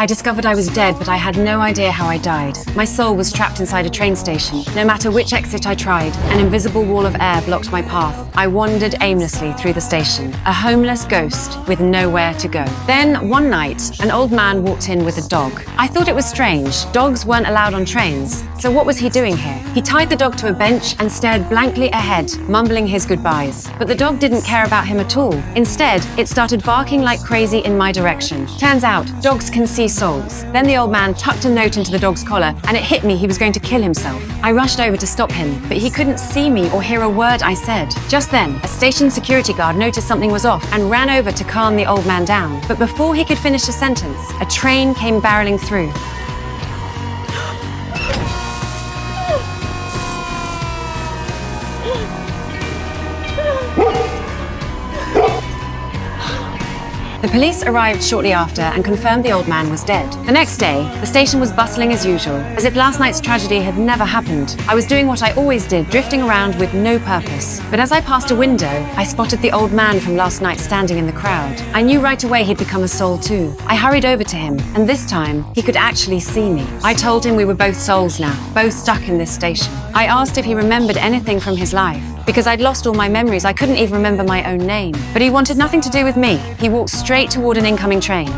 I discovered I was dead, but I had no idea how I died. My soul was trapped inside a train station. No matter which exit I tried, an invisible wall of air blocked my path. I wandered aimlessly through the station, a homeless ghost with nowhere to go. Then, one night, an old man walked in with a dog. I thought it was strange. Dogs weren't allowed on trains. So what was he doing here? He tied the dog to a bench and stared blankly ahead, mumbling his goodbyes. But the dog didn't care about him at all. Instead, it started barking like crazy in my direction. Turns out, dogs can see souls. Then the old man tucked a note into the dog's collar, and it hit me he was going to kill himself. I rushed over to stop him, but he couldn't see me or hear a word I said. Just then, a station security guard noticed something was off and ran over to calm the old man down. But before he could finish a sentence, a train came barreling through. The police arrived shortly after and confirmed the old man was dead. The next day, the station was bustling as usual, as if last night's tragedy had never happened. I was doing what I always did, drifting around with no purpose. But as I passed a window, I spotted the old man from last night standing in the crowd. I knew right away he'd become a soul too. I hurried over to him, and this time, he could actually see me. I told him we were both souls now, both stuck in this station. I asked if he remembered anything from his life. Because I'd lost all my memories, I couldn't even remember my own name. But he wanted nothing to do with me. He walked straight toward an incoming train.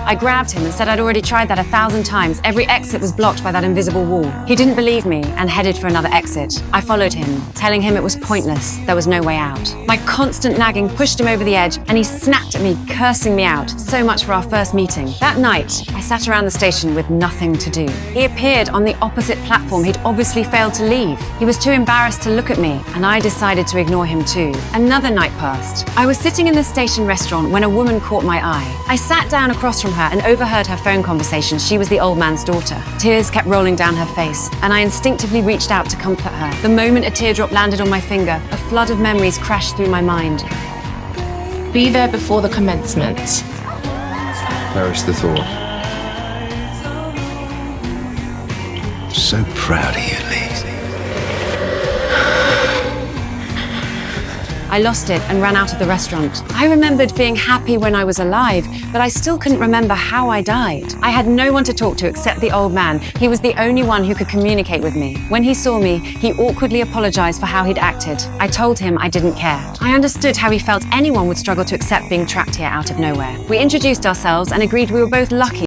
I grabbed him and said I'd already tried that 1,000 times. Every exit was blocked by that invisible wall. He didn't believe me and headed for another exit. I followed him, telling him it was pointless. There was no way out. My constant nagging pushed him over the edge, and he snapped at me, cursing me out. So much for our first meeting. That night, I sat around the station with nothing to do. He appeared on the opposite platform. He'd obviously failed to leave. He was too embarrassed to look at me, and I decided to ignore him too. Another night passed. I was sitting in the station restaurant when a woman caught my eye. I sat down across from her and overheard her phone conversation. She was the old man's daughter. Tears kept rolling down her face, and I instinctively reached out to comfort her. The moment a teardrop landed on my finger, a flood of memories crashed through my mind. Be there before the commencement. Perish the thought. So proud of you, Lee. I lost it and ran out of the restaurant. I remembered being happy when I was alive, but I still couldn't remember how I died. I had no one to talk to except the old man. He was the only one who could communicate with me. When he saw me, he awkwardly apologized for how he'd acted. I told him I didn't care. I understood how he felt anyone would struggle to accept being trapped here out of nowhere. We introduced ourselves and agreed we were both lucky